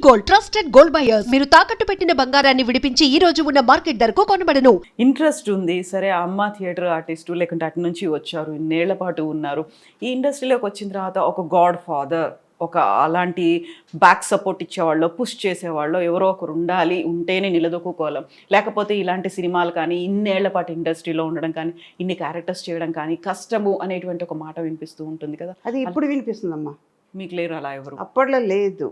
Gold trusted gold buyers మీరు తాకట్టు పెట్టిన బంగారాన్ని విడిపించి ఈ రోజు ఉన్న మార్కెట్ ధరకు కొనబడను. ఇంట్రెస్ట్ ఉంది సరే, అమ్మ థియేటర్ ఆర్టిస్టు లేకుంటే అటు నుంచి వచ్చారు, ఇన్నేళ్ల పాటు ఉన్నారు. ఈ ఇండస్ట్రీలోకి వచ్చిన తర్వాత ఒక గాడ్ ఫాదర్, ఒక అలాంటి బ్యాక్ సపోర్ట్ ఇచ్చేవాళ్ళు, పుష్ చేసేవాళ్ళు ఎవరో ఒకరు ఉండాలి, ఉంటేనే నిలదొక్కుకోలేం. లేకపోతే ఇలాంటి సినిమాలు కానీ, ఇన్నేళ్ల పాటు ఇండస్ట్రీలో ఉండడం కానీ, ఇన్ని క్యారెక్టర్స్ చేయడం కానీ కష్టము అనేటువంటి ఒక మాట వినిపిస్తూ ఉంటుంది కదా. అది ఇప్పుడు వినిపిస్తుందమ్మా. మీకు లేరు అలా ఎవరు? అప్పట్లో లేదు.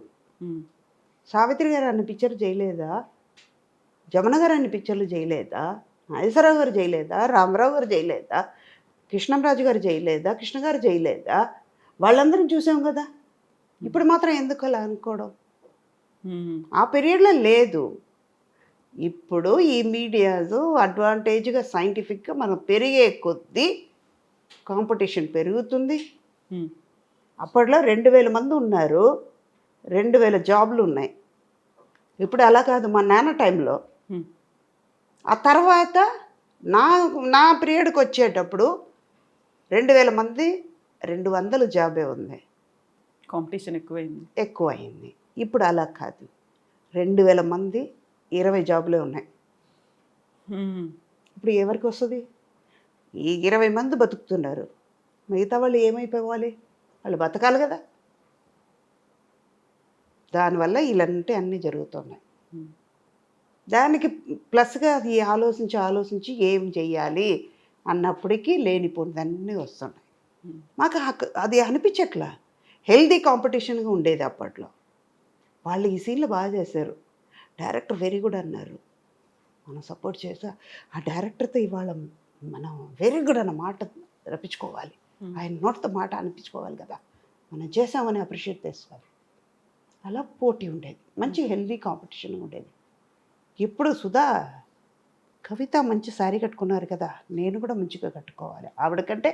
సావిత్రి గారు అన్ని పిక్చర్లు చేయలేదా? జమున గారు అన్ని పిక్చర్లు చేయలేదా? నాగేశ్వరరావు గారు చేయలేదా? రామారావు గారు చేయలేదా? కృష్ణంరాజు గారు చేయలేదా? కృష్ణ గారు చేయలేదా? వాళ్ళందరం చూసాం కదా. ఇప్పుడు మాత్రం ఎందుకు అలా అనుకోవడం? ఆ పీరియడ్లో లేదు. ఇప్పుడు ఈ మీడియాస్ అడ్వాంటేజ్గా సైంటిఫిక్గా మనం పెరిగే కొద్దీ కాంపిటీషన్ పెరుగుతుంది. అప్పట్లో 2000 మంది ఉన్నారు, 2000 జాబ్లు ఉన్నాయి. ఇప్పుడు అలా కాదు. మా నాన్న టైంలో ఆ తర్వాత నా పీరియడ్కి వచ్చేటప్పుడు 2000 మంది 200 జాబే ఉంది. కాంపిటీషన్ ఎక్కువైంది. ఇప్పుడు అలా కాదు. 2000 మంది 20 జాబులే ఉన్నాయి. ఇప్పుడు ఎవరికి వస్తుంది? ఈ 20 మంది బతుకుతున్నారు, మిగతా వాళ్ళు ఏమైపోవాలి? వాళ్ళు బతకాలి కదా. దానివల్ల ఇలాంటి అన్నీ జరుగుతున్నాయి. దానికి ప్లస్గా అది ఆలోచించి ఏం చెయ్యాలి అన్నప్పటికీ లేనిపోయిందన్నీ వస్తున్నాయి. మాకు అది అనిపించట్లా. హెల్దీ కాంపిటీషన్గా ఉండేది అప్పట్లో. వాళ్ళు ఈ సీన్లు బాగా చేశారు, డైరెక్టర్ వెరీ గుడ్ అన్నారు, మనం సపోర్ట్ చేసా. ఆ డైరెక్టర్తో ఇవాళ మనం వెరీ గుడ్ అన్న మాట రప్పించుకోవాలి, ఆయన నోటితో మాట అనిపించుకోవాలి కదా, మనం చేసామని అప్రిషియేట్ చేసుకోవాలి. అలా పోటీ ఉండేది, మంచి హెల్దీ కాంపిటీషన్ ఉండేది. ఇప్పుడు సుధా, కవిత మంచి శారీ కట్టుకున్నారు కదా, నేను కూడా మంచిగా కట్టుకోవాలి, ఆవిడకంటే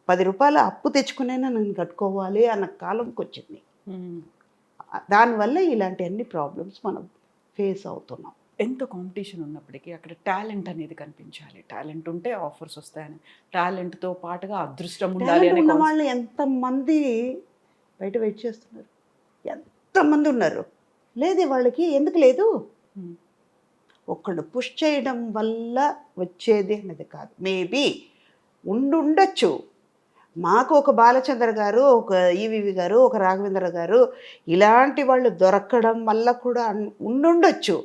10 రూపాయలు అప్పు తెచ్చుకునేనా నేను కట్టుకోవాలి అన్న కాలంకి వచ్చింది. దానివల్ల ఇలాంటి అన్ని ప్రాబ్లమ్స్ మనం ఫేస్ అవుతున్నాం. ఎంత కాంపిటీషన్ ఉన్నప్పటికీ అక్కడ టాలెంట్ అనేది కనిపించాలి. టాలెంట్ ఉంటే ఆఫర్స్ వస్తాయని, టాలెంట్తో పాటుగా అదృష్టం ఉండాలి అనే వాళ్ళు ఎంతమంది బయట వెయిట్ చేస్తున్నారు, ఎంతమంది ఉన్నారు. లేదు వాళ్ళకి, ఎందుకు లేదు? ఒకళ్ళు పుష్ చేయడం వల్ల వచ్చేది అనేది కాదు. మేబీ ఉండొచ్చు. మాకు ఒక బాలచంద్ర గారు, ఒక ఈవివి గారు, ఒక రాఘవేంద్ర గారు ఇలాంటి వాళ్ళు దొరకడం వల్ల కూడా ఉండొచ్చు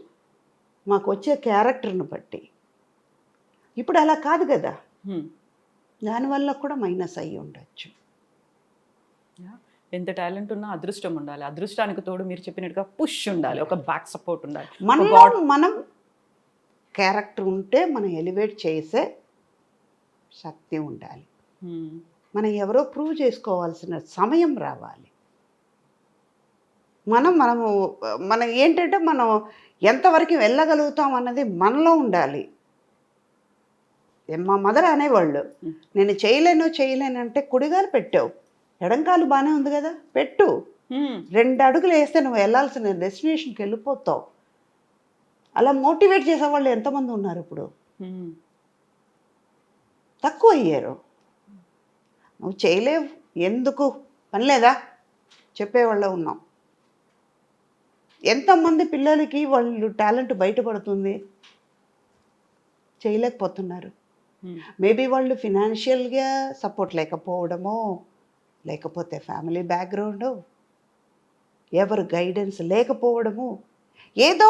మాకు వచ్చే క్యారెక్టర్ని బట్టి. ఇప్పుడు అలా కాదు కదా, దానివల్ల కూడా మైనస్ అయ్యి ఉండొచ్చు. ఎంత టాలెంట్ ఉన్నా అదృష్టం ఉండాలి, అదృష్టానికి తోడు మీరు చెప్పినట్టుగా పుష్ ఉండాలి, ఒక బ్యాక్ సపోర్ట్ ఉండాలి. మనం క్యారెక్టర్ ఉంటే మనం ఎలివేట్ చేసే శక్తి ఉండాలి. మనం ఎవరో ప్రూవ్ చేసుకోవాల్సిన సమయం రావాలి. మనం ఏంటంటే మనం ఎంతవరకు వెళ్ళగలుగుతాం అన్నది మనలో ఉండాలి. మా మదర్ అనేవాళ్ళు, నేను చేయలేను అంటే కుడిగాలు పెట్టావు, ఎడంకాలు బాగానే ఉంది కదా, పెట్టు, 2 అడుగులు వేస్తే నువ్వు వెళ్ళాల్సిన డెస్టినేషన్కి వెళ్ళిపోతావు. అలా మోటివేట్ చేసేవాళ్ళు ఎంతమంది ఉన్నారు? ఇప్పుడు తక్కువ అయ్యారు. నువ్వు చేయలేవు, ఎందుకు పని లేదా చెప్పేవాళ్ళ ఉన్నాం. ఎంతమంది పిల్లలకి వాళ్ళు టాలెంట్ బయటపడుతుంది, చేయలేకపోతున్నారు. మేబీ వాళ్ళు ఫినాన్షియల్గా సపోర్ట్ లేకపోవడమో, లేకపోతే ఫ్యామిలీ బ్యాక్గ్రౌండు, ఎవరు గైడెన్స్ లేకపోవడము, ఏదో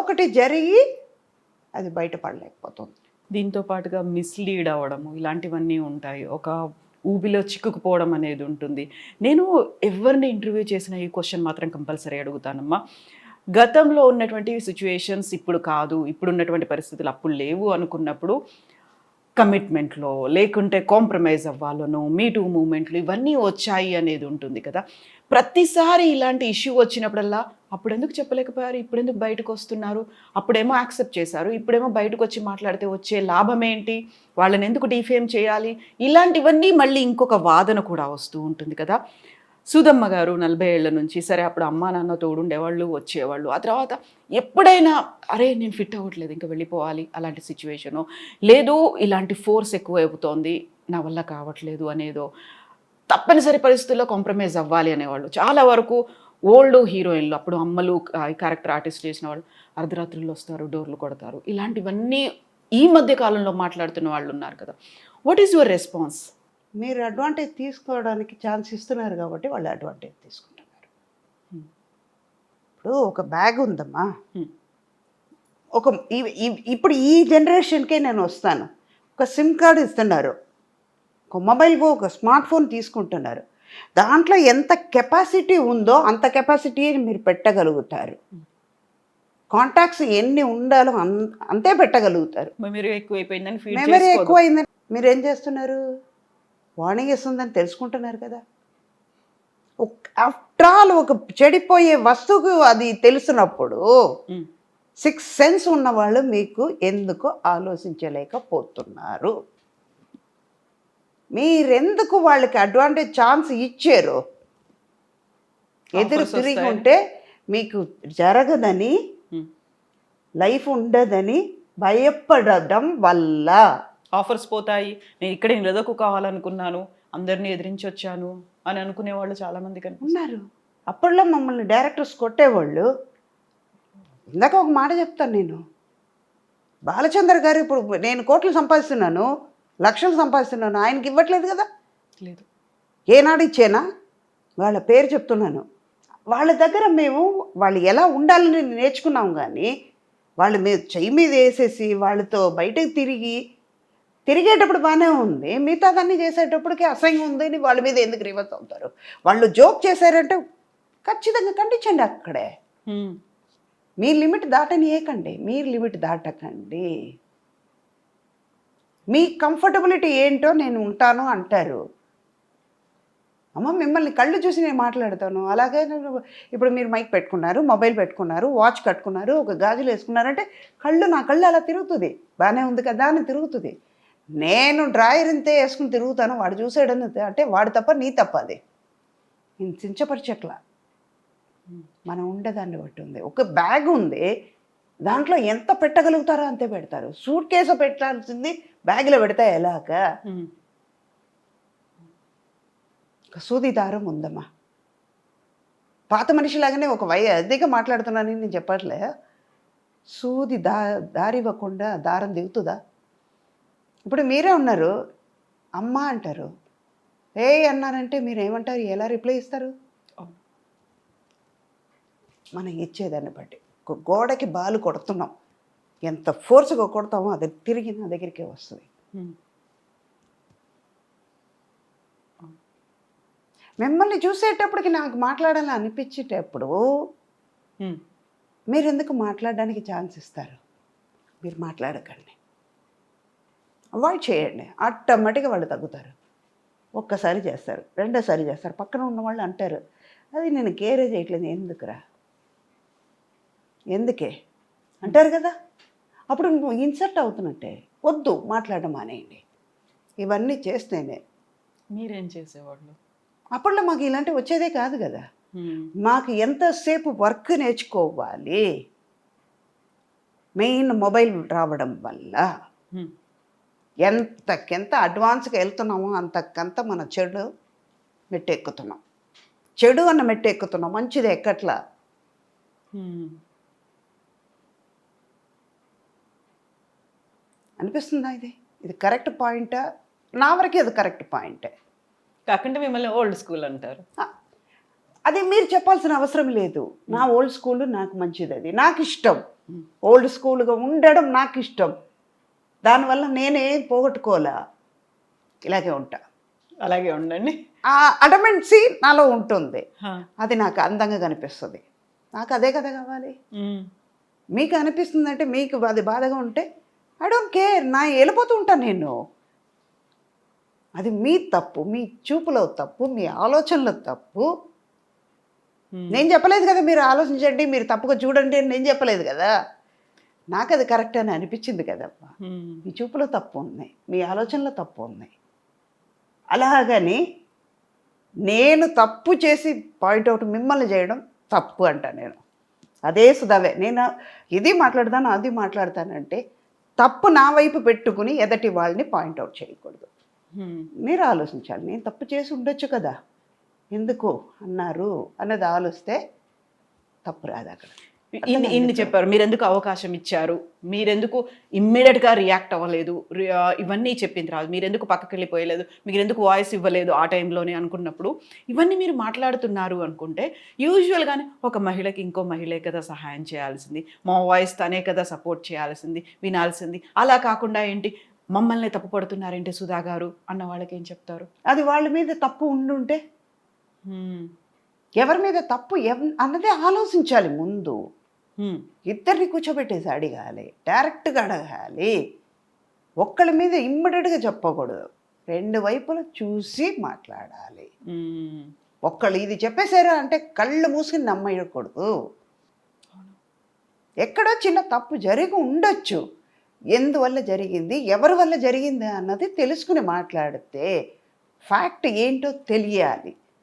ఒకటి జరిగి అది బయటపడలేకపోతుంది. దీంతో పాటుగా మిస్లీడ్ అవ్వడము ఇలాంటివన్నీ ఉంటాయి, ఒక ఊబిలో చిక్కుకుపోవడం అనేది ఉంటుంది. నేను ఎవరిని ఇంటర్వ్యూ చేసిన ఈ క్వశ్చన్ మాత్రం కంపల్సరీ అడుగుతానమ్మా. గతంలో ఉన్నటువంటి సిచ్యువేషన్స్ ఇప్పుడు కాదు, ఇప్పుడున్నటువంటి పరిస్థితులు అప్పుడు లేవు అనుకున్నప్పుడు కమిట్మెంట్లో లేకుంటే కాంప్రమైజ్ అవ్వాలను, మీటూ మూమెంట్లు ఇవన్నీ వచ్చాయి అనేది ఉంటుంది కదా. ప్రతిసారి ఇలాంటి ఇష్యూ వచ్చినప్పుడల్లా అప్పుడు ఎందుకు చెప్పలేకపోయారు, ఇప్పుడు ఎందుకు బయటకు వస్తున్నారు, అప్పుడేమో యాక్సెప్ట్ చేశారు, ఇప్పుడేమో బయటకు వచ్చి మాట్లాడితే వచ్చే లాభం ఏంటి, వాళ్ళని ఎందుకు డిఫేమ్ చేయాలి, ఇలాంటివన్నీ మళ్ళీ ఇంకొక వాదన కూడా వస్తూ ఉంటుంది కదా. సుధమ్మ గారు 40 ఏళ్ల నుంచి సరే, అప్పుడు అమ్మా నాన్న తోడుండేవాళ్ళు, వచ్చేవాళ్ళు. ఆ తర్వాత ఎప్పుడైనా అరే నేను ఫిట్ అవ్వట్లేదు ఇంకా వెళ్ళిపోవాలి అలాంటి సిచ్యువేషను, లేదు ఇలాంటి ఫోర్స్ ఎక్కువ అయిపోతుంది నా వల్ల కావట్లేదు అనేదో, తప్పనిసరి పరిస్థితుల్లో కాంప్రమైజ్ అవ్వాలి అనేవాళ్ళు. చాలా వరకు ఓల్డ్ హీరోయిన్లు అప్పుడు అమ్మలు క్యారెక్టర్ ఆర్టిస్ట్ చేసిన వాళ్ళు అర్ధరాత్రులు వస్తారు, డోర్లు కొడతారు, ఇలాంటివన్నీ ఈ మధ్య కాలంలో మాట్లాడుతున్న వాళ్ళు ఉన్నారు కదా. What is your response? మీరు అడ్వాంటేజ్ తీసుకోవడానికి ఛాన్స్ ఇస్తున్నారు కాబట్టి వాళ్ళు అడ్వాంటేజ్ తీసుకుంటున్నారు. ఇప్పుడు ఒక బ్యాగ్ ఉందమ్మా, ఒక ఇప్పుడు ఈ జనరేషన్కే నేను వస్తాను. ఒక సిమ్ కార్డు ఇస్తున్నారు, ఒక మొబైల్ ఫోన్, ఒక స్మార్ట్ ఫోన్ తీసుకుంటున్నారు. దాంట్లో ఎంత కెపాసిటీ ఉందో అంత కెపాసిటీ మీరు పెట్టగలుగుతారు. కాంటాక్ట్స్ ఎన్ని ఉండాలో అంతే పెట్టగలుగుతారు. మెమరీ ఎక్కువైపోయిందని ఫీల్ మెమరీ ఎక్కువైందని మీరు ఏం చేస్తున్నారు? వార్నింగ్ ఇస్తుందని తెలుసుకుంటున్నారు కదా. ఆఫ్టర్ ఆల్ ఒక చెడిపోయే వస్తువుకు అది తెలుసున్నప్పుడు 6 సెన్స్ ఉన్నవాళ్ళు మీకు ఎందుకు ఆలోచించలేకపోతున్నారు? మీరెందుకు వాళ్ళకి అడ్వాంటేజ్ ఛాన్స్ ఇచ్చారు? ఎదురు తిరిగి ఉంటే మీకు జరగదని, లైఫ్ ఉండదని భయపడడం వల్ల ఆఫర్స్ పోతాయి. నేను ఇక్కడే నిలదొక్కు కావాలనుకున్నాను, అందరినీ ఎదిరించి వచ్చాను అని అనుకునే వాళ్ళు చాలా మంది ఉన్నారు. అప్పట్లో మమ్మల్ని డైరెక్టర్స్ కొట్టేవాళ్ళు. ఇందాక ఒక మాట చెప్తాను నేను. బాలచంద్ర గారు ఇప్పుడు నేను కోట్లు సంపాదిస్తున్నాను, లక్షలు సంపాదిస్తున్నాను, ఆయనకి ఇవ్వట్లేదు కదా. లేదు. ఏనాడు ఇచ్చేనా? వాళ్ళ పేరు చెప్తున్నాను. వాళ్ళ దగ్గర మేము వాళ్ళు ఎలా ఉండాలని నేర్చుకున్నాం, కానీ వాళ్ళు మీద చెయ్యి మీద వేసేసి వాళ్ళతో బయటకు తిరిగేటప్పుడు బాగానే ఉంది, మిగతాదన్నీ చేసేటప్పటికి అసహ్యం ఉంది అని వాళ్ళ మీద ఎందుకు రివర్స్ అవుతారు? వాళ్ళు జోక్ చేశారంటే ఖచ్చితంగా ఖండించండి. అక్కడే మీ లిమిట్ దాటనియకండి, మీరు లిమిట్ దాటకండి. మీ కంఫర్టబిలిటీ ఏంటో నేను ఉంటాను అంటారు. అమ్మ మిమ్మల్ని కళ్ళు చూసి నేను మాట్లాడతాను. అలాగే ఇప్పుడు మీరు మైక్ పెట్టుకున్నారు, మొబైల్ పెట్టుకున్నారు, వాచ్ కట్టుకున్నారు, ఒక గాజులు వేసుకున్నారంటే నా కళ్ళు అలా తిరుగుతుంది. బాగానే ఉంది కదా అని తిరుగుతుంది. నేను డ్రాయర్ ఇంతే వేసుకుని తిరుగుతాను, వాడు చూసాడని అంటే వాడు తప్ప నీ తప్ప. అది నేను చించపరిచట్లా, మనం ఉండేదాన్ని బట్టి ఉంది. ఒక బ్యాగ్ ఉంది, దాంట్లో ఎంత పెట్టగలుగుతారో అంతే పెడతారు. సూట్ కేసు పెట్టాల్సింది బ్యాగ్లో పెడతా ఎలాగా? సూది దారం ఉందమ్మా. పాత మనిషిలాగానే ఒక అధిక మాట్లాడుతున్నానని నేను చెప్పట్లే. సూది దారి ఇవ్వకుండా దారం దిగుతుందా? ఇప్పుడు మీరే ఉన్నారు, అమ్మ అంటారు, ఏ అన్నారంటే మీరు ఏమంటారు? ఎలా రిప్లై ఇస్తారు? మనం ఇచ్చేదాన్ని బట్టి. ఒక గోడకి బాలు కొడుతున్నాం, ఎంత ఫోర్స్గా కొడతామో అది తిరిగి నా దగ్గరికే వస్తుంది. మిమ్మల్ని చూసేటప్పటికి నాకు మాట్లాడాలని అనిపించేటప్పుడు మీరు ఎందుకు మాట్లాడడానికి ఛాన్స్ ఇస్తారు? మీరు మాట్లాడకండి, అవాయిడ్ చేయండి. ఆటోమేటిక్గా వాళ్ళు తగ్గుతారు. ఒక్కసారి చేస్తారు, రెండోసారి చేస్తారు, పక్కన ఉన్న వాళ్ళు అంటారు, అది నేను కేరే చేయట్లేదు, ఎందుకురా, ఎందుకే అంటారు కదా. అప్పుడు నువ్వు ఇన్సర్ట్ అవుతున్నట్టే. వద్దు, మాట్లాడడం మానేయండి. ఇవన్నీ చేస్తేనే. మీరేం చేసేవాళ్ళు? అప్పట్లో మాకు ఇలాంటివి వచ్చేదే కాదు కదా. మాకు ఎంతసేపు వర్క్ నేర్చుకోవాలి. మెయిన్ మొబైల్ రావడం వల్ల ఎంతకెంత అడ్వాన్స్గా వెళ్తున్నామో అంతకంత మన చెడు మెట్టెక్కుతున్నాం. చెడు అన్న మెట్టెక్కుతున్నాం, మంచిది ఎక్కట్లా. అనిపిస్తుందా ఇది కరెక్ట్ పాయింటా? నా వరకే అది కరెక్ట్ పాయింటే. కాకుండా మిమ్మల్ని ఓల్డ్ స్కూల్ అంటారు. అది మీరు చెప్పాల్సిన అవసరం లేదు. నా ఓల్డ్ స్కూల్ నాకు మంచిది, అది నాకు ఇష్టం. ఓల్డ్ స్కూల్గా ఉండడం నాకు ఇష్టం. దానివల్ల నేనేం పోగొట్టుకోలే, ఇలాగే ఉంటా. అలాగే ఉండండి. ఆ అడమెంట్సీ నాలో ఉంటుంది, అది నాకు అందంగా కనిపిస్తుంది. నాకు అదే కదా కావాలి. మీకు అనిపిస్తుందంటే, మీకు అది బాధగా ఉంటే ఐ డోంట్ కేర్, నా వెళ్ళిపోతూ ఉంటాను నేను. అది మీ తప్పు, మీ చూపులో తప్పు, మీ ఆలోచనలో తప్పు. నేను చెప్పలేదు కదా మీరు ఆలోచించండి, మీరు తప్పుగా చూడండి అని నేను చెప్పలేదు కదా. నాకు అది కరెక్ట్ అని అనిపించింది కదమ్మా. మీ చూపులో తప్పు ఉంది, మీ ఆలోచనలో తప్పు ఉంది. అలాగని నేను తప్పు చేసి పాయింట్అవుట్ మిమ్మల్ని చేయడం తప్పు అంట నేను. అదే సుధావే, నేను ఇది మాట్లాడతాను అది మాట్లాడతానంటే తప్పు నా వైపు పెట్టుకుని ఎదటి వాళ్ళని పాయింట్అవుట్ చేయకూడదు. మీరు ఆలోచించాలి, నేను తప్పు చేసి ఉండొచ్చు కదా, ఎందుకు అన్నారు అన్నది ఆలోచిస్తే తప్పు రాదు అక్కడ. ఇన్ని చెప్పారు, మీరెందుకు అవకాశం ఇచ్చారు, మీరెందుకు ఇమ్మీడియట్గా రియాక్ట్ అవ్వలేదు, ఇవన్నీ చెప్పిన తర్వాత మీరెందుకు పక్కకి వెళ్ళిపోయలేదు, మీరెందుకు వాయిస్ ఇవ్వలేదు ఆ టైంలోనే అనుకున్నప్పుడు ఇవన్నీ మీరు మాట్లాడుతున్నారు అనుకుంటే యూజువల్గానే ఒక మహిళకి ఇంకో మహిళే కదా సహాయం చేయాల్సింది, మా వాయిస్ తనే కదా సపోర్ట్ చేయాల్సింది, వినాల్సింది. అలా కాకుండా ఏంటి మమ్మల్ని తప్పు పడుతున్నారేంటి సుధా గారు అన్న వాళ్ళకి ఏం చెప్తారు? అది వాళ్ళ మీద తప్పు ఉండుంటే ఎవరి మీద తప్పు అన్నదే ఆలోచించాలి ముందు. ఇద్దరిని కూర్చోబెట్టేసి అడగాలి, డైరెక్ట్గా అడగాలి. ఒక్కళ్ళ మీద ఇమ్మీడియట్గా చెప్పకూడదు, రెండు వైపులా చూసి మాట్లాడాలి. ఒక్కళ్ళు ఇది చెప్పేశారా అంటే కళ్ళు మూసుకుని నమ్మకూడదు. ఎక్కడో చిన్న తప్పు జరిగి ఉండొచ్చు, ఎందువల్ల జరిగింది, ఎవరి వల్ల జరిగింది అన్నది తెలుసుకుని మాట్లాడితే ఫ్యాక్ట్ ఏంటో తెలియాలి.